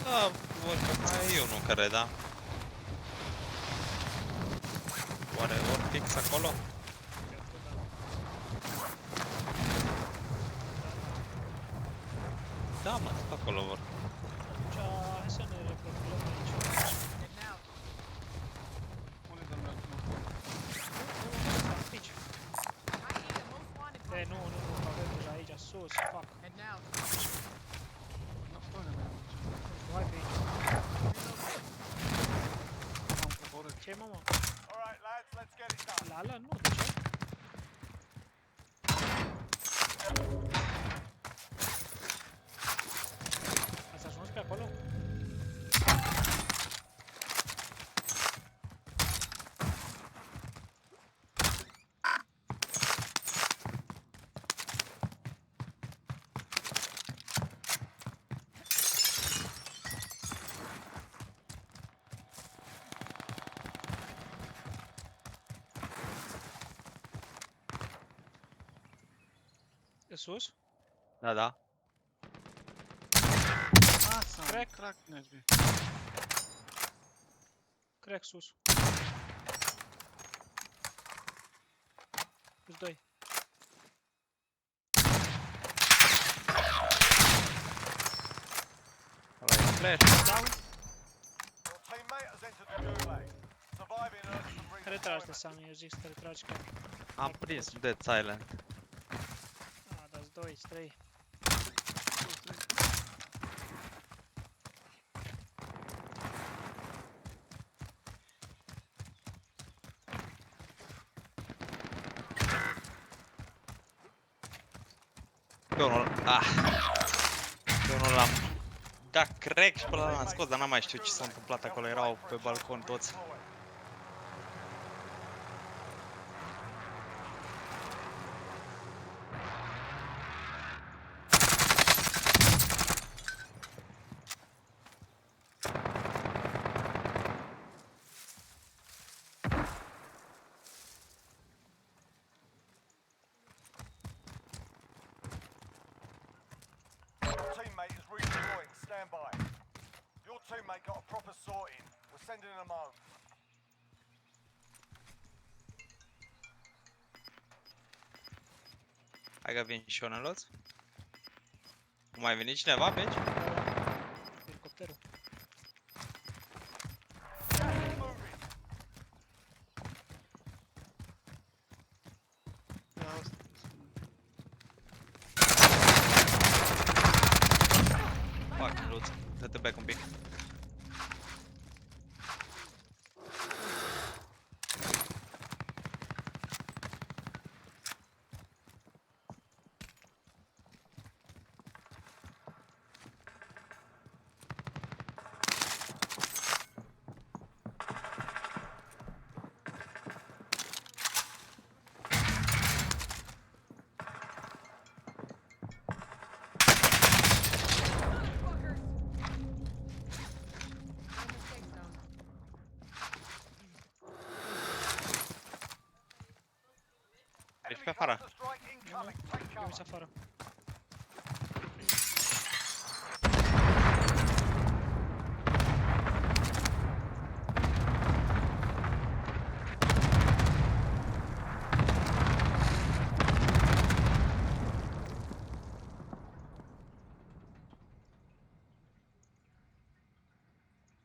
Da, văd că mai e unul care, da. Oare ori fix acolo? Cred că da. Da, mă, tot acolo vor. Atunci, hai să ne reprofilăm aici. Unde dăm noi acum? Nu, aici. E, nu, că avem deja aici, sus, fac. Nu, unde mergem? Nu știu, hai pe aici. Am coborât. Ce mă? Alright, lads, let's get it done. La ala? Nu, de ce? Ați ajuns pe acolo? E sus? Da, da. Masa, Crack. crack, nesbi. Crack sus. Plus 2. Ăla e flash. Down. Your teammate has entered the gulag. Surviving earns some Retragi de redeployment. Sami, eu zic să te retragi chiar. Am prins Dead Silent. Dați 2, 3. Pe unul... Pe unul l-am... Da, crack și pe ăla l-am scos, dar n-am mai știut ce s-a întâmplat acolo, erau pe balcon toți. Your teammate is redeploying. Stand by. Your teammate got a proper sorting. We're sending them home. Hai că vin și eu în loț. Mai venit cineva pe aici? Elicopterul. Moving. Ia asta. Fac loț. Dă-te back un pic. Ești pe afară. Cluster strike incoming. Take Eu mi cover. afară.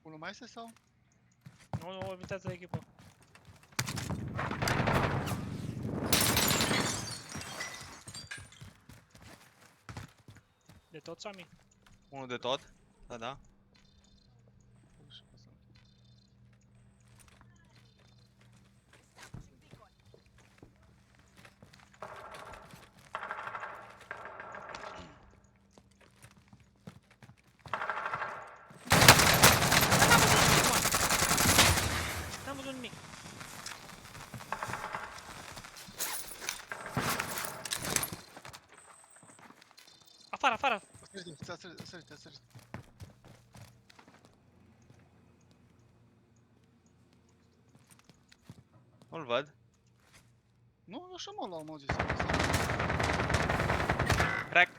Unul mai este sau? Nu, invitați la echipă. De tot, Sami? Unul de tot. Da, da. Uși, asta. N-am văzut nimic. Afară, afară! A sărit. Nu-l văd. Nu, așa mă l-am auzit.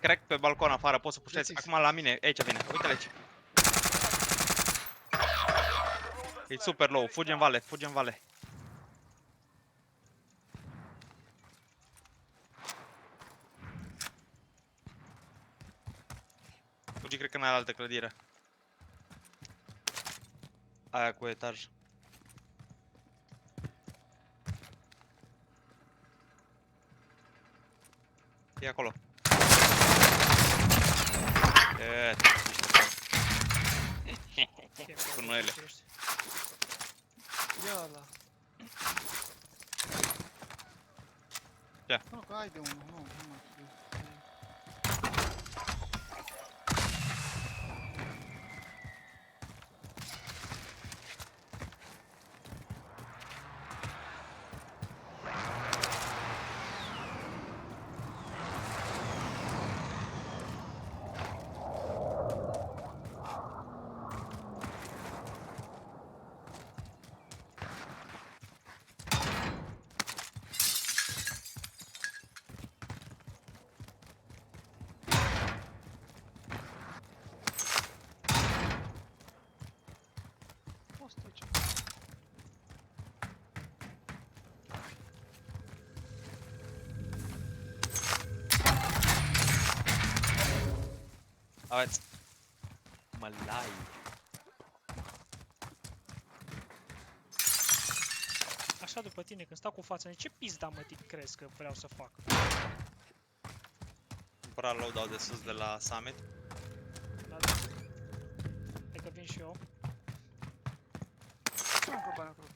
Crack pe balcon afară, poți să pușezi. Deschis. Acum la mine, aici vine. Uite-l aici. E super low, fuge în vale, fuge în vale. Fugi, cred că în altă clădire. Aia cu etaj. E acolo. E, Cu noile. Ia ăla. Ce? Nu, că ai de unul, nu mai știu. Poți trece. aveți. Mălai. Așa după tine, când stau cu fața, ce pizda mă tip crezi că vreau să fac? Cumpărat loadout de sus de la Summit. Da. Hai că vin și eu. Nu am bani acolo.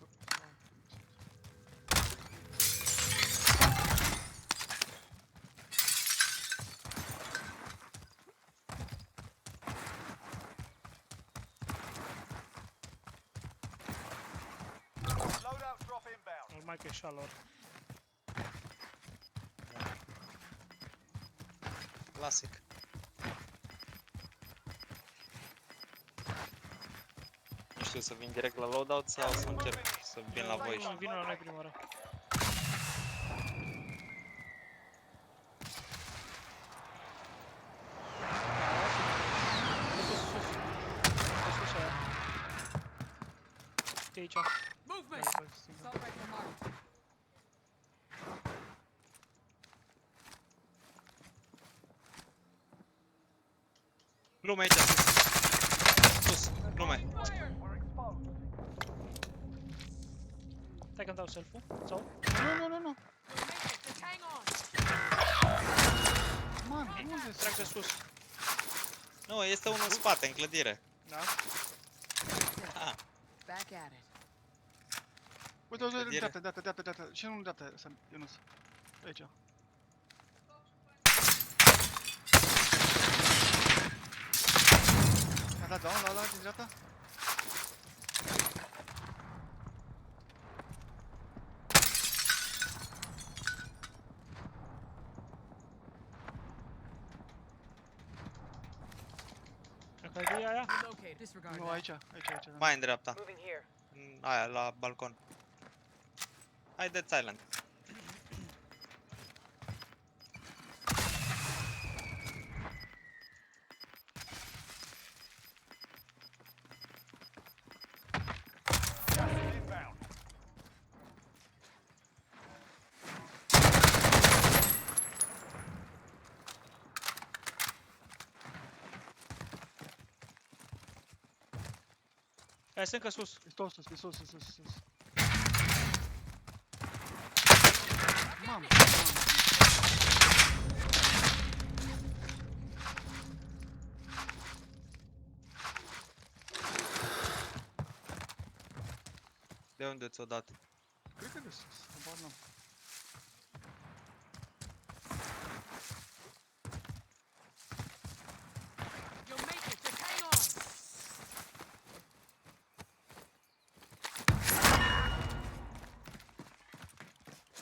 Loadout drop inbound. Normal că e și a lor. Clasic. Nu știu să vin direct la loadout sau să încerc să vin la voi. Nu, vin la noi prima oară. Sus aia. E aici. Movement! Assault rifle marked. Lume aici. Sus. Lume. We're exposed. Stai că-mi dau self-ul. Sau? Nu. Just hang on. Man, unde Trag de sus. Nu, este unul în spate, în clădire. Da? Ah, Back at it. Uite, uite, Clădire. dreapta. Și nu dreapta, Ionuț. Aici. A dat down la ăla din dreapta? Dacă e aia? Relocate. Disregard Nu, that. aici. Da. mai în dreapta. Moving here. Aia, la balcon. Haideți silent. Gas is inbound. Aia sunt încă sus. E tot sus. Mamă. De unde ți-o dat? Cred că de sus. Habar n-am. You'll make it. Just hang on.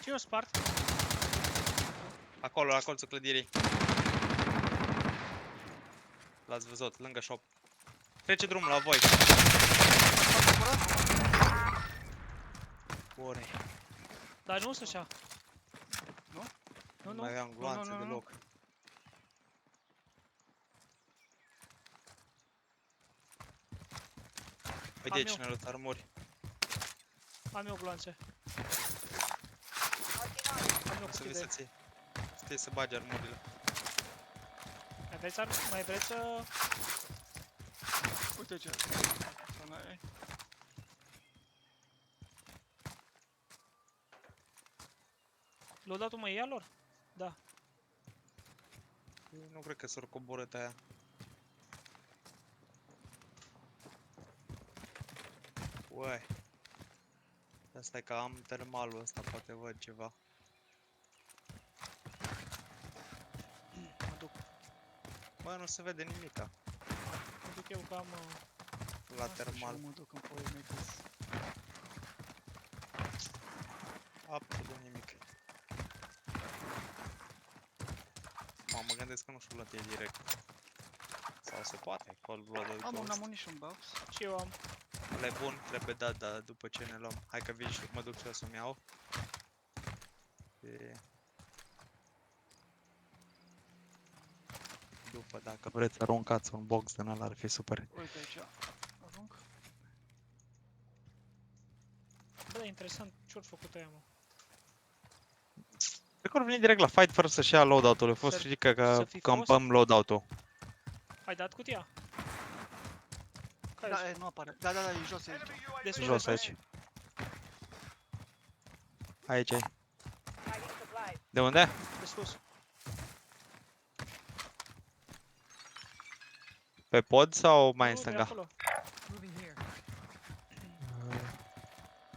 Ce eu spart? Acolo, la colțul clădirii. L-ați văzut, lângă shop. Trece drumul la voi. Ore. Dar nu sunt așa. Nu? Nu, Nu nu. mai aveam gloanțe nu. deloc. Uite Am eu. cine lăsa armuri. Am eu gloanțe. Am eu O să cutii vii să de... ții. Stai să bagi armurile. Mai vreți să... Uite ce. Zona e. Loadout-ul mai e al lor? Da. Nu cred că s-or coborât aia. Uai. Asta e că am termalul ăsta, poate văd ceva. Mă duc. Bă, nu se vede nimica Mă duc eu că am... la Și eu termal. mă duc în ploile mei că Absolut nimic. Mă gândesc că nu știu la direct. Sau se poate, Cold Blooded am un Ghost. ammunition box. Și eu am. Ăla e bun, trebuie dat, dar după ce ne luăm. Hai că vii și mă duc și eu să-mi iau. Și... După, dacă vreți să aruncați un box din ăla, ar fi super. Uite aici. Arunc. Bă, e interesant ce-or făcut aia, mă. Cred că ori veni direct la fight fără să-și ia loadout-ul. A fost Să- frică să că fi fost? campăm loadout-ul. Ai dat cutia? Care Da, e, nu apare. Da, da, da, e jos, e aici. Enemy UAV De sus, Jos de sus. aici. Aici ai. De unde? De sus. Pe pod sau mai în Nu, de stânga? acolo. Moving here.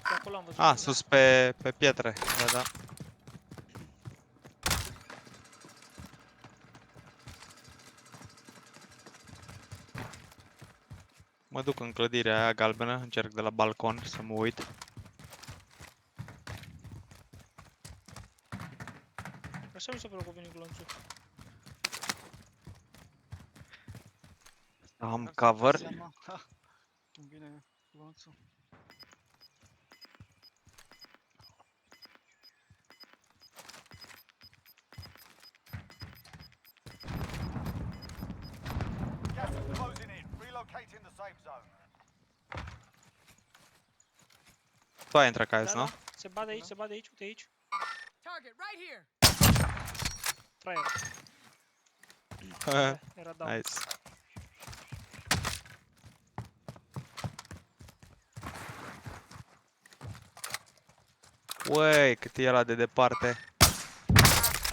De acolo am văzut. Ah, sus pe pietre. Da, da. Mă duc în clădirea aia galbenă, încerc de la balcon să mă uit. Așa mi s-a părut că a venit glonțul. Am Dar să-mi dau cover. seama. Ha, îmi vine glonțul. Gas is closing in. Relocating the safe zone. Tu ai intrat ca Da, nu? da. Se bade aici, se bade aici, uite aici. Target right here. Traier. Era down. Nice. Uai, cât e ăla de departe.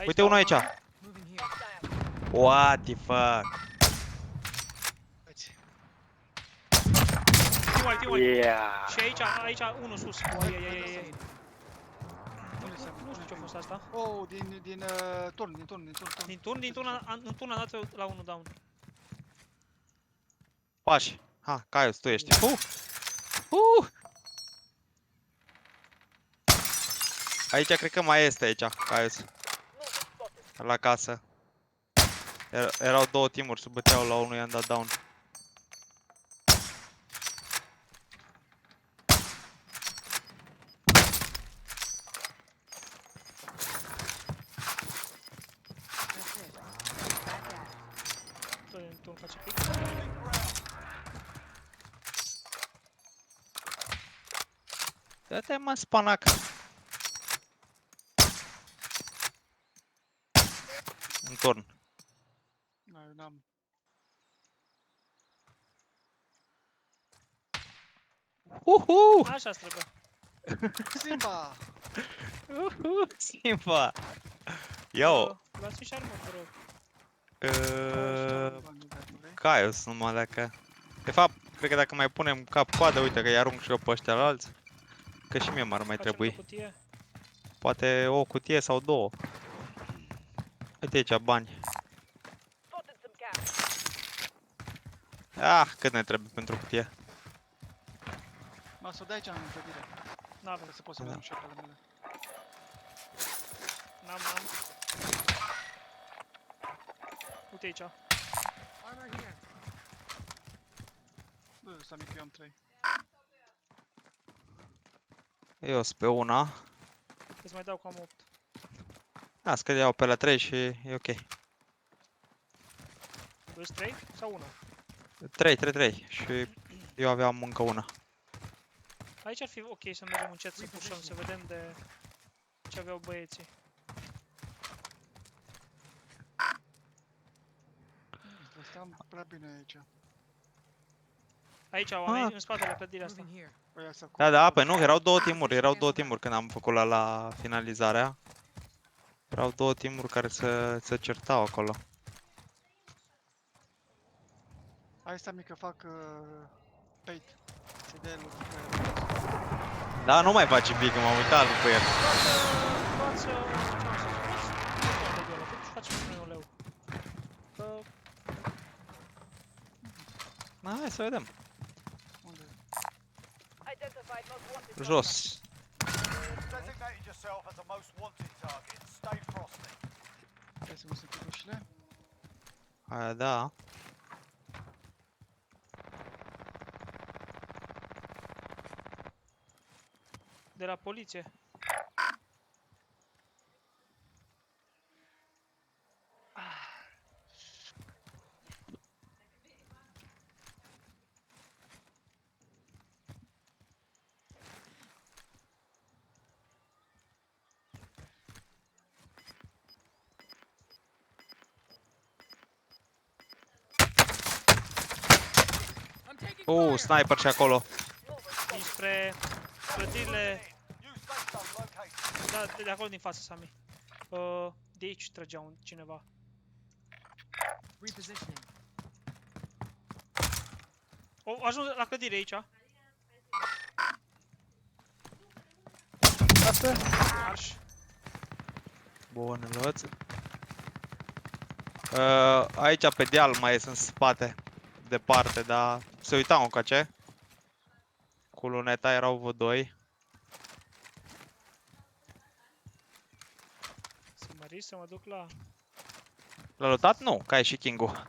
Uite unul aici. Moving here. What the fuck? Uite. Team wipe. Yeah. Și aici, unul sus. Oi, ai, ai, ai. Unde se Nu știu ce a fost asta. Oh, din turn, din turn. Din turn a dat la unul down. Pași. Ha, Caius, tu ești. Aici cred că mai este aici, Caius. La casă. Erau două teamuri, se băteau la unul, i-am dat down. That's it. Back at it. Tot din turn face pic. Dă-te mă, spanac. În turn. Nu, eu n-am. Așa trebuie. Simba! Simba. Yo. Luați și armă, vă rog. Caius, numai dacă... De fapt, cred că dacă mai punem cap-coadă, uite că îi arunc și eu pe ăștia la alți. Că și mie m-ar mai Facem trebui. o cutie. Poate o cutie sau două. Uite aici, bani. Ah, cât ne trebuie pentru cutie. Mă, să o dai aici în clădire, N-avem, ca să pot să Da. vedem și eu pe ale mele. n-am. Uite aici. Armor here. Bă, ăsta mic, eu am 3. Eu sunt pe una. Îți mai dau cam 8. Las că iau pe la 3 și e ok. Îți 3 sau 1? 3. Și eu aveam încă una. Aici ar fi ok să mergem încet să pușăm, să vedem de ce aveau băieții. Stăm prea bine aici. Aici oameni, în spatele clădirii asta. Moving here. Ăia se Da, da, acopără. păi nu, erau două teamuri, când am făcut la finalizarea. Erau două teamuri care se certau acolo. Hai să mică fac bait. Să dea el Da, nu mai face big, m-am uitat după el. Luați, ce am să spus? Facem noi un leu. Că Hai să vedem. unde? Jos. Designated yourself as a most wanted target. Stay frosty. Hai să mă sunt ușile. Aia da. de la poliție. I'm taking fire. Sniper și acolo. Dinspre clădirile... New safe zone located. Da, de acolo din față, Sami. De aici trăgea cineva. Repositioning. O ajuns la clădire aici. Marș. Bun, luați. Aici pe deal mai ies în spate. Departe, dar se uitau încoace. Cu luneta erau vă doi. Să mă riști să mă duc la... L-a lutat? Nu, ca e și King-ul.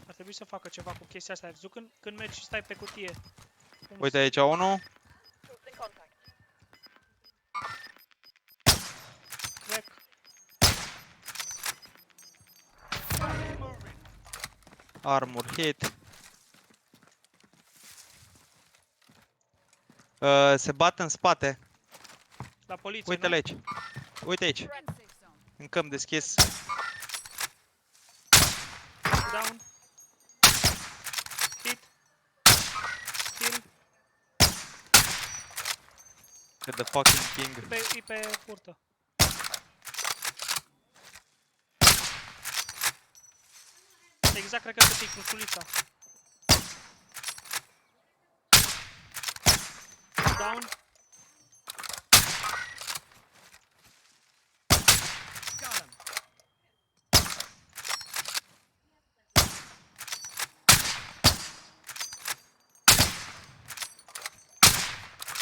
Ar trebui să facă ceva cu chestia asta. Ai văzut când mergi și stai pe cutie? Uite aici unul. Crack. Armor hit. Se bat în spate. La poliție, Uite-l nu? aici. Uite aici. Friend safe zone. În câmp deschis. Down. Hit. Kill. Că the fucking king. E pe furtă. Exact, cred că pe cruciulița. Down. Got him.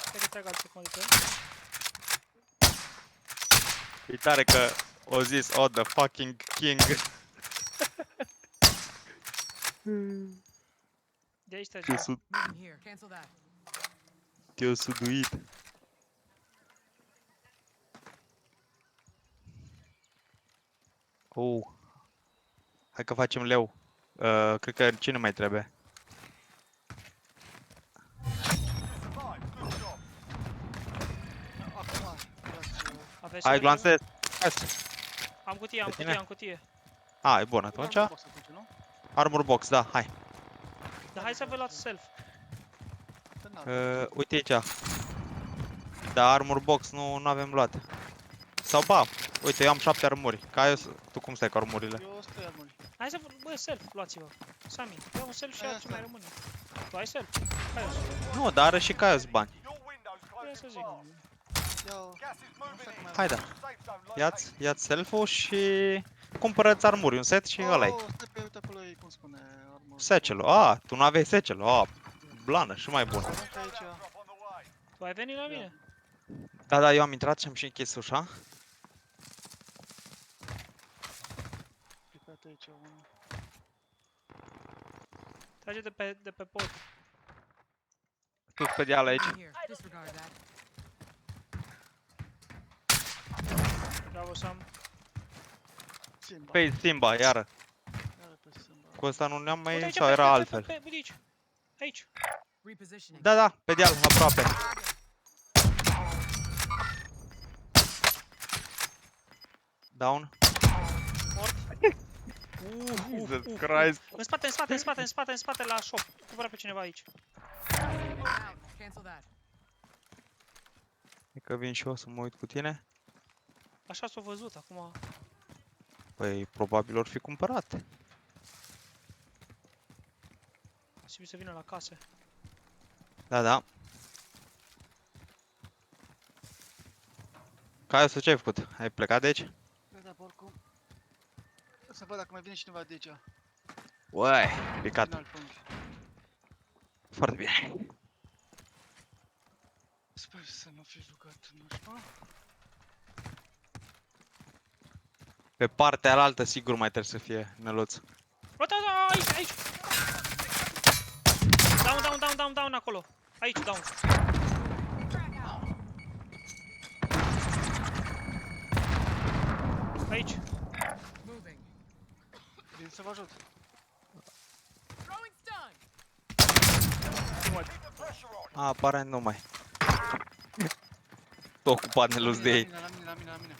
Cred că trag alții cum adică. E tare că o zis, oh, the fucking king. De aici trage. Moving here. Cancel that. Te-o suduit. Hai că facem leu. Cred că cine mai trebuie? Survive. Good job. Acum, dați, Aveți Hai, și mergem? glansez. Am cutie, am Pe tine? cutie, am cutie. E bun atunci. box atunci, nu? Armor box, da, hai. Dar hai să vă luați self. Că n-am. Uite aici. Da, armor box nu avem luat. Sau ba, uite, eu am 7 armuri. Tu cum stai cu armurile? Eu 100 armuri. Hai să vă... Bă, self, luați-vă. Sami, ia un self și Hai, ia ce mai asta. rămâne. Tu ai self? Hai, Nu, dar are și Caius bani. Your window's ia să closing zic. fast. Iau. Gas is moving in. Hai, da. Safe zone located. Ia-ți self-ul și cumpără-ți armuri, un set și ăla-i. Stai pe, uite acolo, cum spune, armor. Secelo, tu nu aveai secelo, blană și mai bun. Arunc aici. Drop on the way. Tu ai venit la mine? Da, eu am intrat și am și închis ușa. Picat aici unul. Trage de pe pod. Tu pe deal aici. Moving here. Disregard that. Bravo, Sam. Simba. Pe Simba, iară. Iară pe Simba. Cu ăsta nu ne-am Uite mai... aici, sau era altfel? Uite aici. Aici. Repositioning. Da, da, pe deal, aproape. Down. Mort. Jesus Christ. În spate, în spate, în spate, în spate, în spate, la shop. Cumpără pe cineva aici. Out. Cancel that. E că vin și eu să mă uit cu tine. Așa s-a văzut acum. Păi, probabil or fi cumpărate. Posibil să vină la case. Da, da. Caiusul, ce ai făcut? Ai plecat de aici? Da, da, oricum. Să văd dacă mai vine cineva de aici. Uai, picat. Din alt punct. Foarte bine. Sper să nu fi jucat în urmă. Pe partea alaltă sigur mai trebuie să fie Năluț. Uite, aici, aici. Down, down, down, down, down acolo. Aici, down. Aici. Moving. Vin să vă ajut. Throwing stun. Keep the pressure on. Aparent nu mai. Tot ocupat Năluț de ei. La mine, la mine, la mine.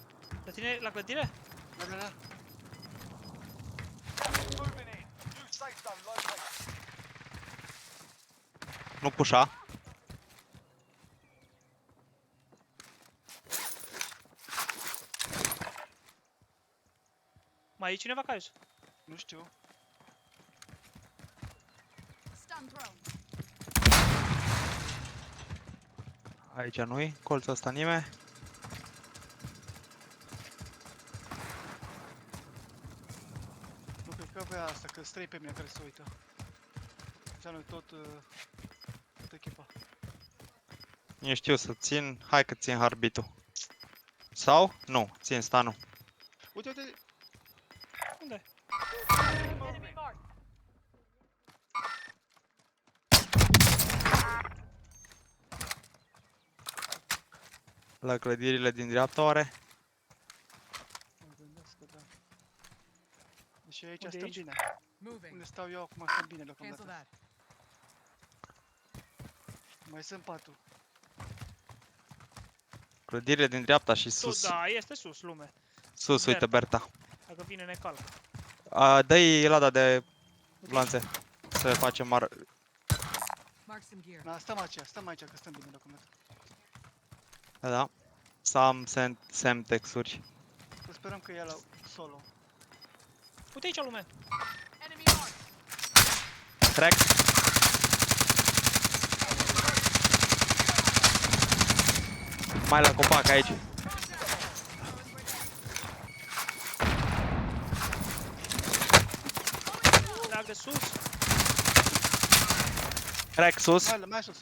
La tine, la clădire? Da, da, da. Moving in. New safe zone located. Nu pușa. Mai e cineva, Caius? Nu știu. Stun thrown. Aici nu-i, colțul ăsta nimeni. Nu cred că avea asta, că străi pe mine care se uită. Înseamnă tot echipa. Nu știu să țin, hai că țin harbitul. Sau? Nu, țin stanul. Uite, uite, Unde? La clădirile din dreapta oare? mă gândesc că da. Deci aici Unde e stăm aici? bine. Moving. Unde stau eu acum stăm bine Cancel deocamdată. that. Mai sunt 4. Clădirile din dreapta și Sus, sus. da, este sus, lume. Sus, uite Berta. Dacă vine, ne calcă. Dă-i lada de lanțe. Să facem Mark some gear. Da, stăm aici că stăm bine deocamdată. Da, da. Să am semtexuri. Să sperăm că e la solo. Uite aici, lume. Enemy mark. Trec. Mai la copac aici. Leag de sus. Crack sus. Mai sus.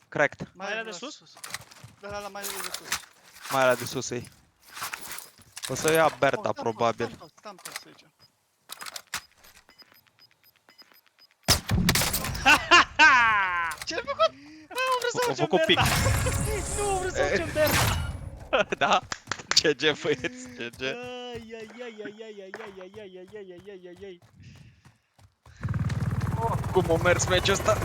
Cracked. Mai era de sus? Da, la mai de sus. Mai la de sus ei. O să ia Berta, probabil. Stam pe aici. Ha! Ce ai făcut? Am vrut să Au facem făcut pic. Berta. Nu, am vrut să facem Berta. Da? GG, băieți, GG. Ai, ai, ai, ai, ai, ai, ai, ai, ai, ai, ai, ai, ai, ai, ai. Cum o mers meciul ăsta?